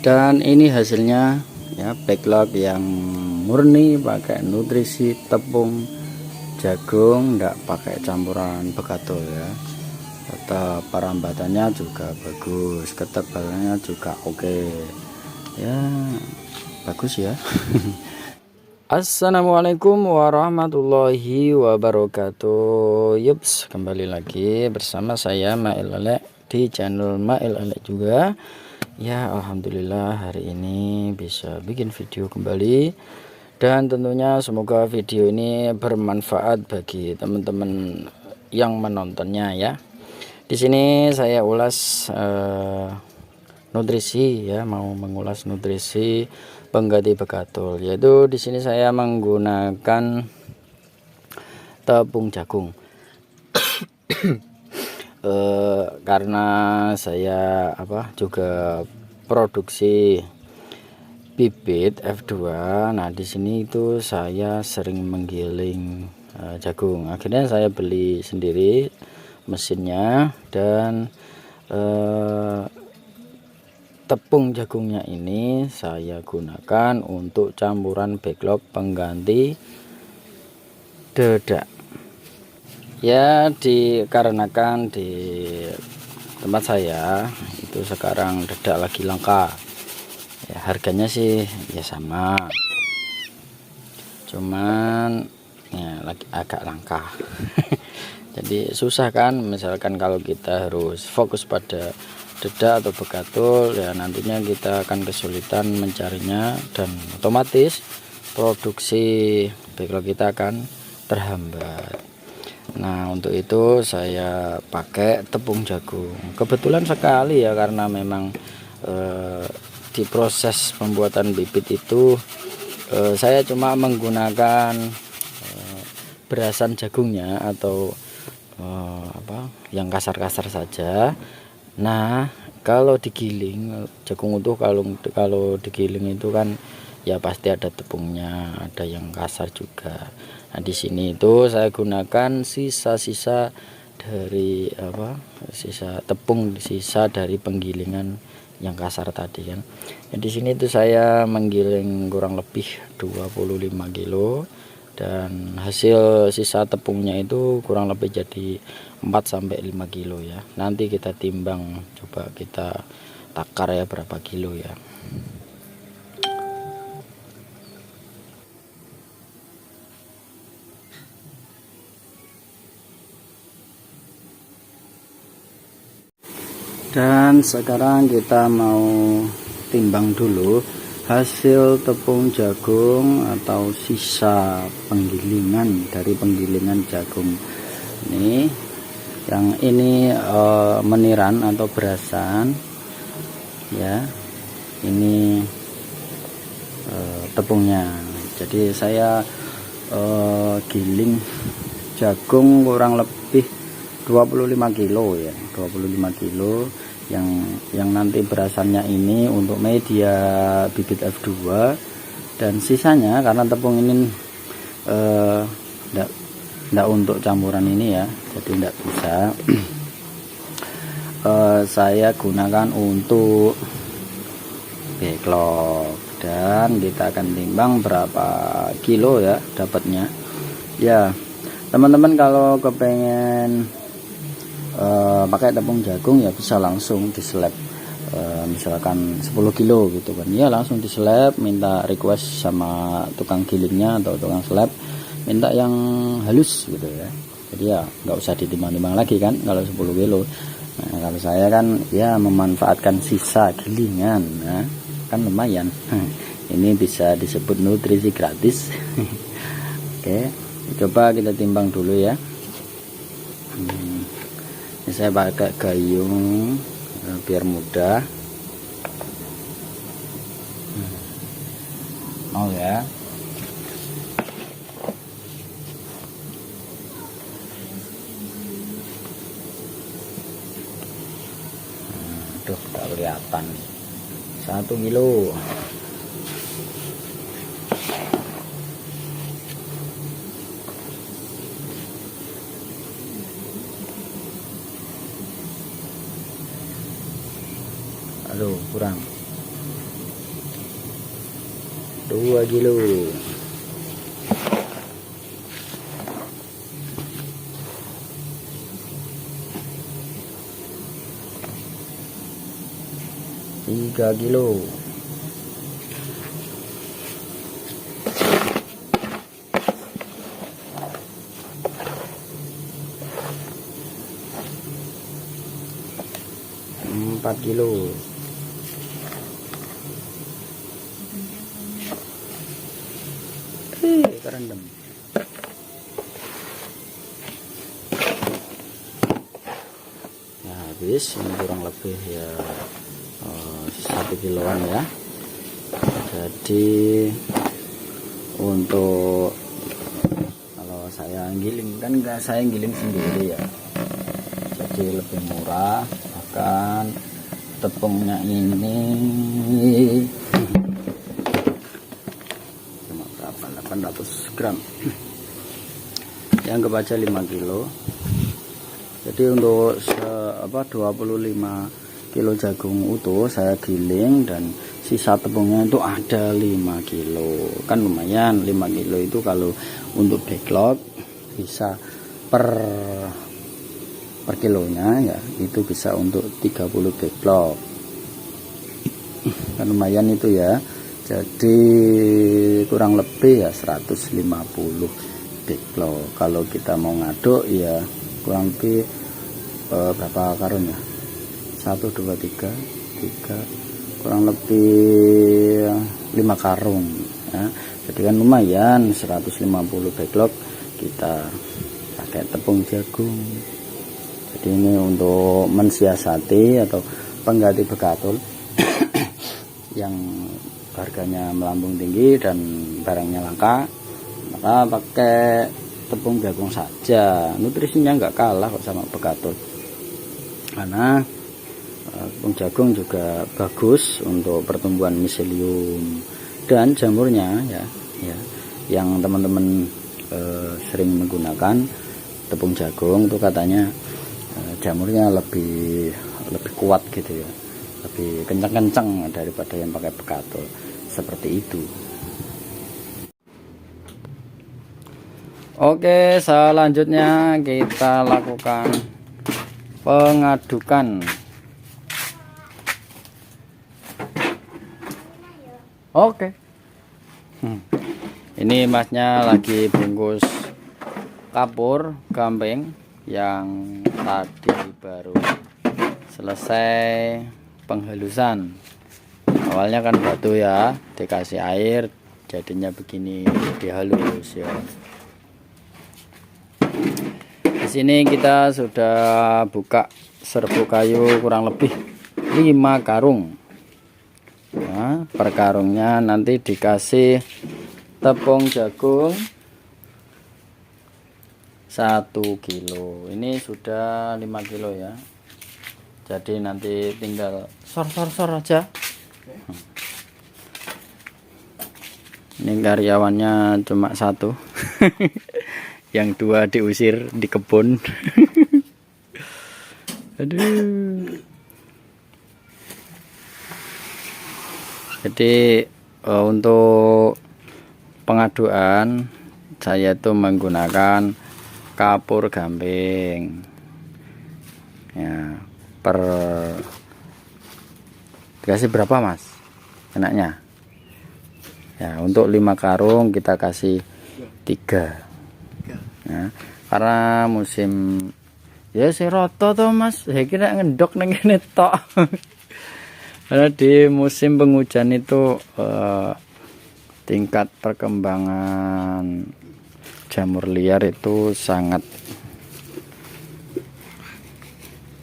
Dan ini hasilnya ya, backlog yang murni pakai nutrisi tepung jagung, enggak pakai campuran begatul ya. Tetap perambatannya juga bagus, ketebalannya juga oke ya, bagus ya. Assalamualaikum warahmatullahi wabarakatuh. Yups, kembali lagi bersama saya Mail Elek di channel Mail Elek juga ya. Alhamdulillah hari ini bisa bikin video kembali, dan tentunya semoga video ini bermanfaat bagi teman-teman yang menontonnya ya. Di sini saya ulas nutrisi ya, mau mengulas nutrisi pengganti begatul, yaitu di sini saya menggunakan tepung jagung. Karena saya juga produksi bibit F2. Nah, di sini itu saya sering menggiling jagung. Akhirnya saya beli sendiri mesinnya, dan tepung jagungnya ini saya gunakan untuk campuran backlog pengganti dedak ya, dikarenakan di tempat saya itu sekarang dedak lagi langka ya. Harganya sih ya sama, cuman ya lagi agak langka. Jadi susah kan, misalkan kalau kita harus fokus pada dedak atau begatul ya, nantinya kita akan kesulitan mencarinya, dan otomatis produksi backlog kita akan terhambat. Nah, untuk itu saya pakai tepung jagung. Kebetulan sekali ya, karena memang di proses pembuatan bibit itu saya cuma menggunakan berasan jagungnya atau yang kasar-kasar saja. Nah, kalau digiling jagung utuh, kalau digiling itu kan ya pasti ada tepungnya, ada yang kasar juga. Nah, di sini itu saya gunakan sisa-sisa dari sisa tepung, sisa dari penggilingan yang kasar tadi kan. Nah, di sini itu saya menggiling kurang lebih 25 kilo, dan hasil sisa tepungnya itu kurang lebih jadi 4-5 kilo ya. Nanti kita timbang, coba kita takar ya berapa kilo ya. Dan sekarang kita mau timbang dulu hasil tepung jagung atau sisa penggilingan dari penggilingan jagung ini. Yang ini meniran atau berasan ya, ini tepungnya. Jadi saya giling jagung kurang lebih 25 kilo ya, 25 kilo yang nanti berasannya ini untuk media bibit F2, dan sisanya karena tepung ini enggak untuk campuran ini ya, jadi enggak bisa saya gunakan untuk backlog. Dan kita akan timbang berapa kilo ya dapatnya ya. Teman-teman kalau kepengen pakai tepung jagung ya bisa langsung diseleb, misalkan 10 kilo gitu kan ya, langsung diseleb, minta request sama tukang gilingnya atau tukang seleb, minta yang halus gitu ya. Jadi ya nggak usah ditimbang-timbang lagi kan kalau 10 kilo. Nah, kalau saya kan ya memanfaatkan sisa gilingan ya, kan lumayan. Ini bisa disebut nutrisi gratis. Oke, coba kita timbang dulu ya. Ini saya pakai gayung biar mudah. Mau ya. Aduh, tak kelihatan. 1 kilo. Aduh, kurang. 2 kilo. Tiga kilo. 4 kilo. Kerendam. Ya habis, ini kurang lebih ya 1 kiloan ya. Jadi untuk kalau saya giling kan enggak, saya giling sendiri ya, jadi lebih murah. Bahkan tepungnya ini cuma berapa, 800 gram ya, anggap aja 5 kilo. Jadi untuk 25 kilo jagung utuh saya giling, dan sisa tepungnya itu ada 5 kilo. Kan lumayan, 5 kilo itu kalau untuk backlog bisa per kilonya ya, itu bisa untuk 30 backlog. Kan lumayan itu ya. Jadi kurang lebih ya 150 backlog. Kalau kita mau ngaduk ya kurang lebih berapa karung ya, 1 2 3 kurang lebih 5 karung ya. Jadi kan lumayan 150 backlog kita pakai tepung jagung. Jadi ini untuk mensiasati atau pengganti bekatul yang harganya melambung tinggi dan barangnya langka, maka pakai tepung jagung saja. Nutrisinya nggak kalah kok sama bekatul, karena tepung jagung juga bagus untuk pertumbuhan miselium dan jamurnya ya. Yang teman-teman sering menggunakan tepung jagung itu katanya jamurnya lebih kuat gitu ya, lebih kencang-kencang daripada yang pakai bekatul seperti itu. Oke, selanjutnya kita lakukan pengadukan. Oke. Ini masnya lagi bungkus kapur gamping yang tadi baru selesai penghalusan. Awalnya kan batu ya, dikasih air jadinya begini, dihalus ya. Di sini kita sudah buka serbuk kayu kurang lebih 5 karung. Nah, per karungnya nanti dikasih tepung jagung 1 kilo. Ini sudah 5 kilo ya. Jadi nanti tinggal sor aja. Ini karyawannya cuma 1. Yang 2 diusir di kebun. Aduh. Jadi untuk pengaduan saya tuh menggunakan kapur gamping ya. Dikasih berapa mas enaknya ya? Untuk 5 karung kita kasih 3 ya, karena musim ya si roto tuh mas, saya kira ngendok neng ini tok. Karena di musim penghujan itu tingkat perkembangan jamur liar itu sangat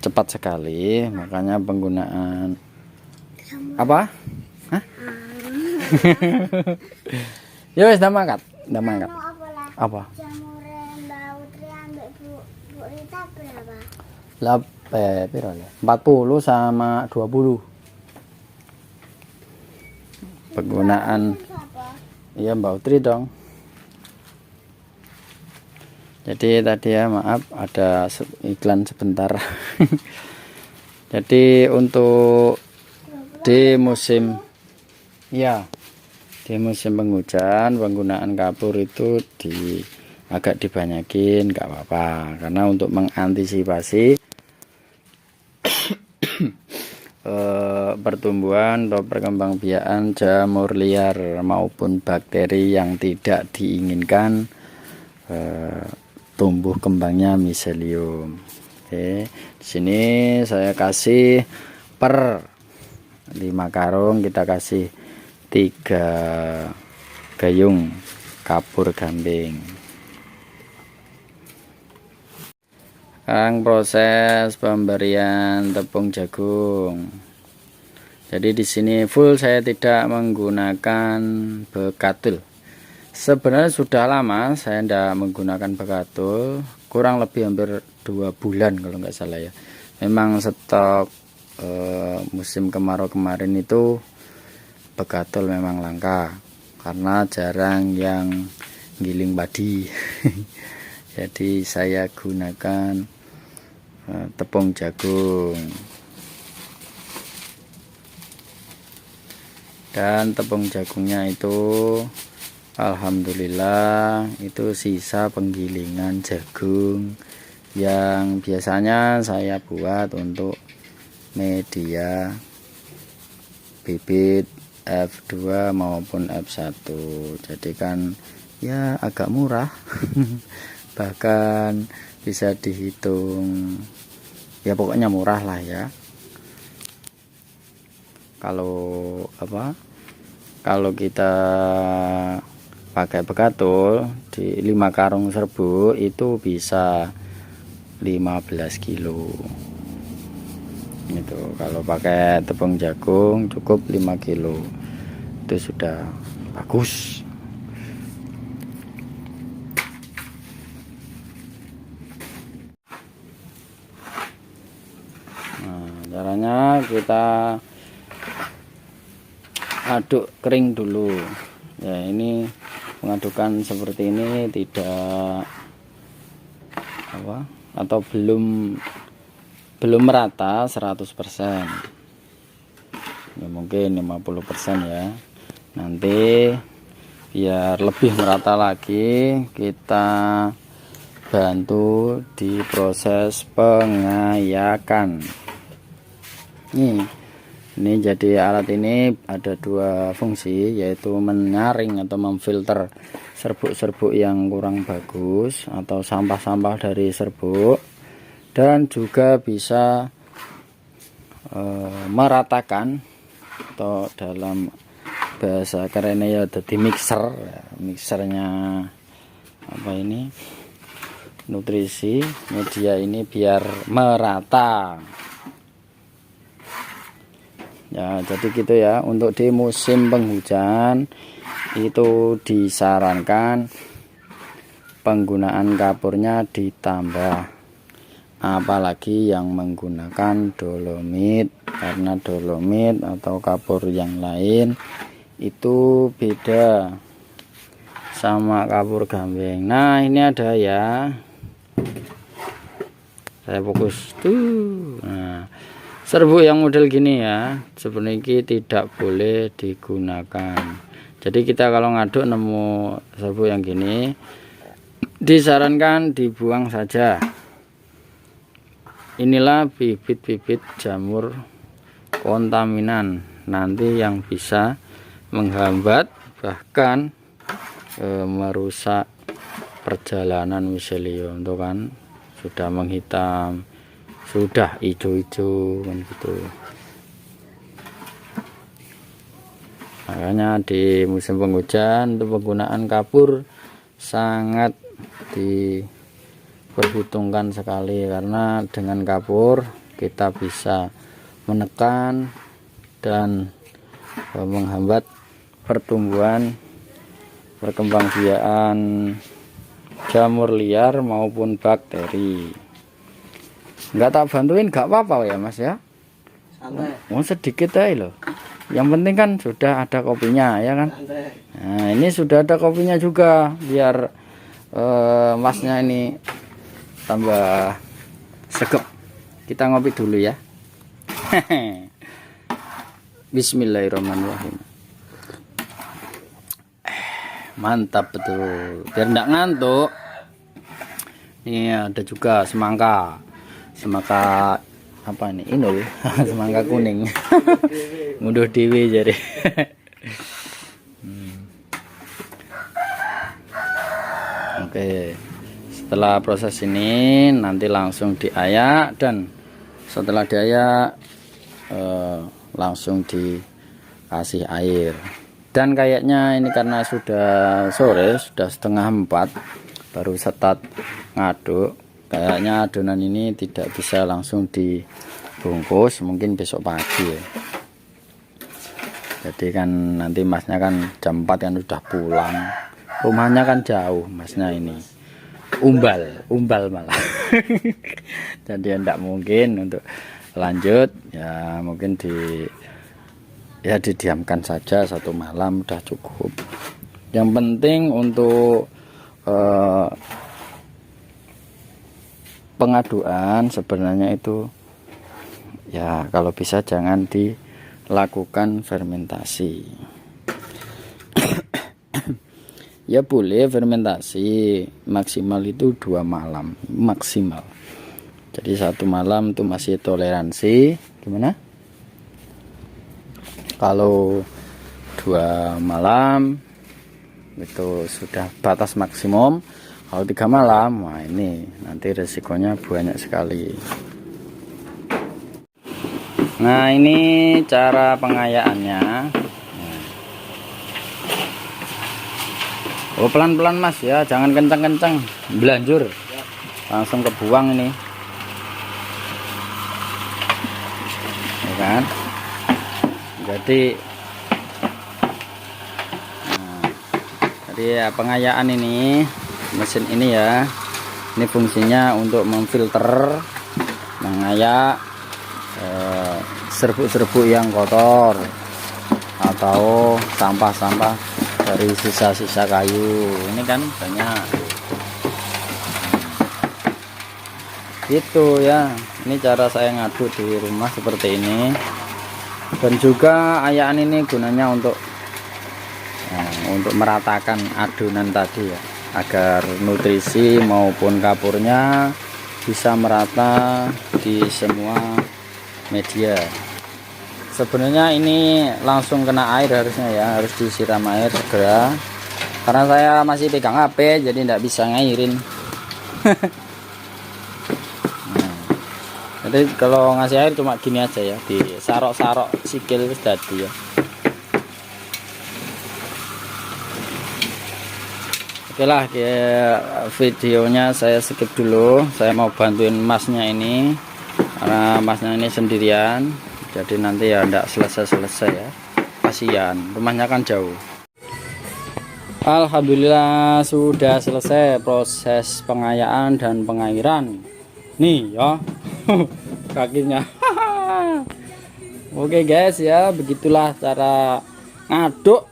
cepat sekali, makanya penggunaan apa? Hah? Ya wes, ndak mangkat. Apa? Lah, piro ya? 40 sama 20. Penggunaan iya Mbak Utri dong. Jadi tadi ya maaf ada iklan sebentar. Jadi untuk di musim ya Di musim penghujan penggunaan kapur itu agak dibanyakin, nggak apa-apa, karena untuk mengantisipasi pertumbuhan atau perkembangbiakan jamur liar maupun bakteri yang tidak diinginkan tumbuh kembangnya miselium. Oke, di sini saya kasih per 5 karung kita kasih 3 gayung kapur gambing. Sekarang proses pemberian tepung jagung. Jadi di sini full saya tidak menggunakan bekatul. Sebenarnya sudah lama saya tidak menggunakan bekatul, kurang lebih hampir 2 bulan kalau nggak salah ya. Memang stok musim kemarau kemarin itu bekatul memang langka karena jarang yang giling padi. Jadi saya gunakan tepung jagung. Dan tepung jagungnya itu alhamdulillah itu sisa penggilingan jagung yang biasanya saya buat untuk media bibit F2 maupun F1. Jadi kan ya agak murah. Bahkan bisa dihitung ya pokoknya murah lah ya. Kalau kita pakai bekatul di 5 karung serbuk itu bisa 15 kilo. Itu kalau pakai tepung jagung cukup 5 kilo itu sudah bagus. Nah, caranya kita aduk kering dulu ya. Ini mengadukan seperti ini tidak atau belum merata 100%, ya mungkin 50% ya. Nanti biar lebih merata lagi kita bantu di proses pengayakan. Ini jadi alat ini ada 2 fungsi, yaitu menyaring atau memfilter serbuk-serbuk yang kurang bagus atau sampah-sampah dari serbuk, dan juga bisa meratakan atau dalam bahasa kerennya ya jadi mixernya nutrisi media ini biar merata ya. Jadi gitu ya, untuk di musim penghujan itu disarankan penggunaan kapurnya ditambah, apalagi yang menggunakan dolomit, karena dolomit atau kapur yang lain itu beda sama kapur gambing. Nah ini ada ya, saya fokus tuh. Nah, serbuk yang model gini ya sebenarnya tidak boleh digunakan. Jadi kita kalau ngaduk nemu serbuk yang gini disarankan dibuang saja. Inilah bibit-bibit jamur kontaminan nanti yang bisa menghambat bahkan merusak perjalanan miselium. Tuh kan sudah menghitam, sudah hijau-hijau kan gitu. Makanya di musim penghujan untuk penggunaan kapur sangat diperhitungkan sekali, karena dengan kapur kita bisa menekan dan menghambat pertumbuhan perkembangbiakan jamur liar maupun bakteri. Nggak tak bantuin nggak apa-apa ya Mas ya, mau sedikit aja loh, yang penting kan sudah ada kopinya ya kan. Nah ini sudah ada kopinya juga biar masnya ini tambah segep. Kita ngopi dulu ya. Bismillahirrahmanirrahim. Mantap betul, biar enggak ngantuk. Ini ada juga semangka apa ini inul semangka kuning. Ngunduh dewi jadi. Oke, setelah proses ini nanti langsung diayak, dan setelah diayak langsung dikasih air. Dan kayaknya ini karena sudah sore, sudah 3:30 baru start ngaduk, kayaknya adonan ini tidak bisa langsung dibungkus, mungkin besok pagi ya. Jadi kan nanti masnya kan jam 4 kan udah pulang, rumahnya kan jauh, masnya ini umbal malah. Jadi tidak mungkin untuk lanjut ya, mungkin didiamkan saja 1 malam udah cukup. Yang penting untuk pengaduan sebenarnya itu ya, kalau bisa jangan dilakukan fermentasi. Ya boleh fermentasi, maksimal itu 2 malam maksimal. Jadi 1 malam itu masih toleransi. Gimana? Kalau 2 malam itu sudah batas maksimum. Kalau 3 malam, wah ini nanti resikonya banyak sekali. Nah, ini cara pengayaannya. Oh, pelan-pelan mas ya, jangan kencang-kencang, belanjur langsung kebuang ini ya kan. Jadi ya, pengayaan ini, mesin ini ya, ini fungsinya untuk memfilter, mengayak serbuk-serbuk yang kotor atau sampah-sampah dari sisa-sisa kayu. Ini kan banyak gitu ya. Ini cara saya ngaduk di rumah seperti ini. Dan juga ayaan ini gunanya untuk meratakan adonan tadi ya, agar nutrisi maupun kapurnya bisa merata di semua media. Sebenarnya ini langsung kena air harusnya ya, harus disiram air segera. Karena saya masih pegang HP jadi tidak bisa ngairin. Jadi kalau ngasih air cuma gini aja ya, disarok-sarok sikil tadi ya. Oke lah, videonya saya skip dulu. Saya mau bantuin masnya ini, karena masnya ini sendirian. Jadi nanti ya enggak selesai ya, kasihan, rumahnya kan jauh. Alhamdulillah sudah selesai proses pengayaan dan pengairan. Nih ya, kakinya. Oke guys ya, begitulah cara ngaduk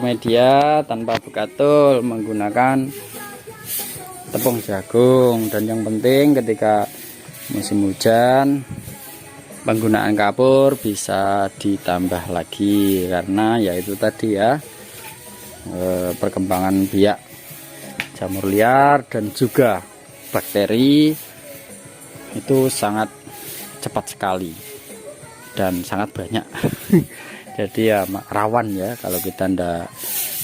media tanpa bekatul menggunakan tepung jagung. Dan yang penting ketika musim hujan, penggunaan kapur bisa ditambah lagi, karena yaitu tadi ya, perkembangan biak jamur liar dan juga bakteri itu sangat cepat sekali dan sangat banyak. Jadi ya rawan ya, kalau kita ndak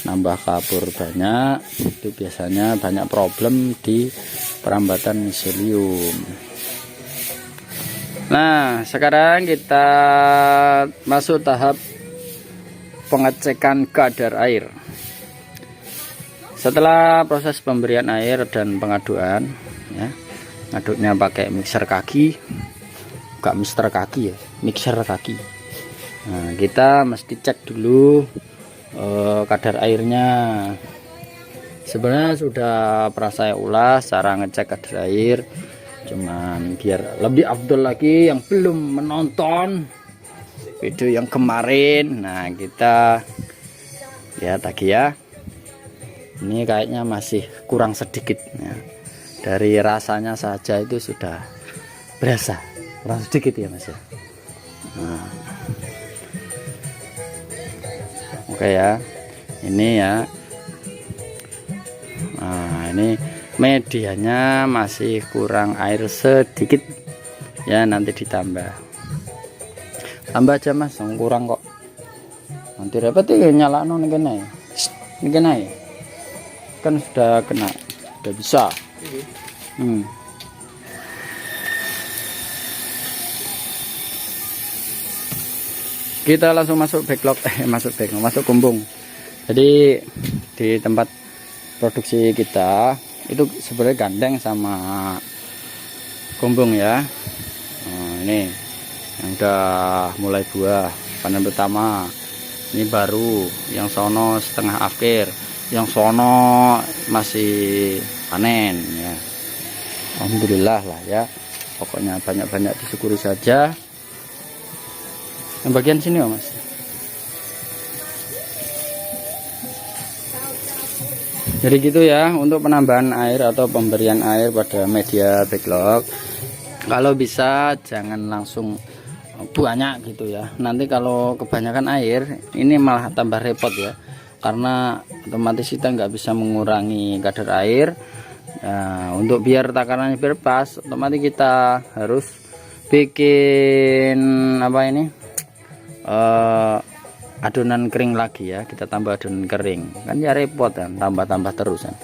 nambah kapur banyak, itu biasanya banyak problem di perambatan miselium. Nah, sekarang kita masuk tahap pengecekan kadar air. Setelah proses pemberian air dan pengaduan ya, ngaduknya pakai mixer kaki, bukan mixer kaki ya, mixer kaki. Nah, kita mesti cek dulu kadar airnya. Sebenarnya sudah pernah saya ulas cara ngecek kadar air, cuman biar lebih afdol lagi yang belum menonton video yang kemarin, nah kita lihat lagi ya. Ini kayaknya masih kurang sedikit ya. Dari rasanya saja itu sudah berasa kurang sedikit ya mas ya. Nah, oke ya, ini ya. Nah, ini medianya masih kurang air sedikit ya, nanti tambah aja mas, kurang kok, nanti repot ya nyalano nih kena ya, kan sudah kena, sudah bisa. Kita langsung masuk backlog, masuk kumbung. Jadi di tempat produksi kita itu sebenarnya gandeng sama kumbung ya. Nah, ini yang udah mulai buah panen pertama, ini baru, yang sono setengah akhir, yang sono masih panen ya. Alhamdulillah lah ya, pokoknya banyak-banyak disyukuri saja. Yang bagian sini ya mas. Jadi gitu ya untuk penambahan air atau pemberian air pada media backlog. Kalau bisa jangan langsung banyak gitu ya, nanti kalau kebanyakan air ini malah tambah repot ya, karena otomatis kita nggak bisa mengurangi kadar air. Nah, untuk biar takarannya berpas, otomatis kita harus bikin apa ini, adonan kering lagi ya, kita tambah adonan kering kan ya repot kan, tambah terus kan.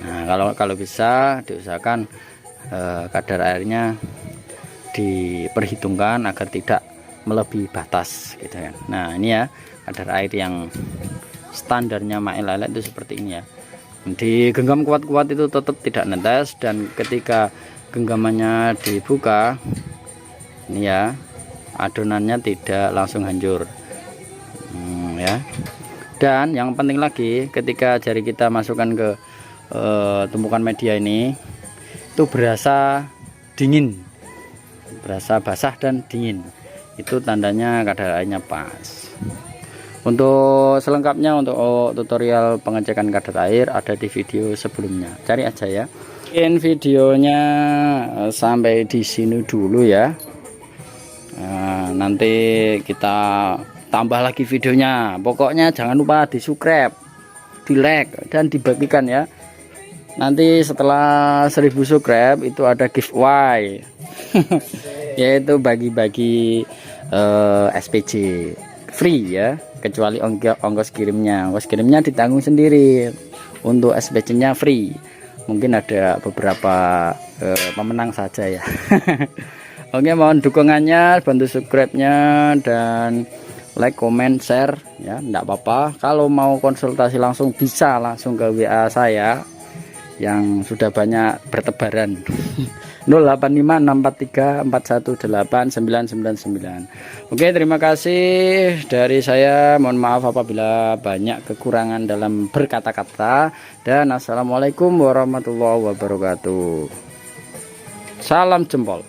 Nah kalau bisa diusahakan kadar airnya diperhitungkan agar tidak melebihi batas gitu kan. Nah ini ya kadar air yang standarnya Mail Lalat itu seperti ini ya, digenggam kuat-kuat itu tetap tidak netes, dan ketika genggamannya dibuka ini ya adonannya tidak langsung hancur ya. Dan yang penting lagi, ketika jari kita masukkan ke tumpukan media ini itu berasa dingin, berasa basah dan dingin, itu tandanya kadar airnya pas. Untuk selengkapnya, untuk tutorial pengecekan kadar air ada di video sebelumnya, cari aja ya. Mungkin videonya sampai di sini dulu ya. Nah, nanti kita tambah lagi videonya. Pokoknya jangan lupa di subscribe, di like, dan dibagikan ya. Nanti setelah 1000 subscribe itu ada giveaway yaitu bagi-bagi SPC free ya, kecuali ongkos kirimnya. Ongkos kirimnya ditanggung sendiri, untuk SPC nya free. Mungkin ada beberapa pemenang saja ya. Oke, mohon dukungannya, bantu subscribe-nya, dan like, comment, share ya, enggak apa-apa. Kalau mau konsultasi langsung bisa langsung ke WA saya yang sudah banyak bertebaran. 085643418999. Oke, terima kasih dari saya. Mohon maaf apabila banyak kekurangan dalam berkata-kata, dan assalamualaikum warahmatullahi wabarakatuh. Salam jempol.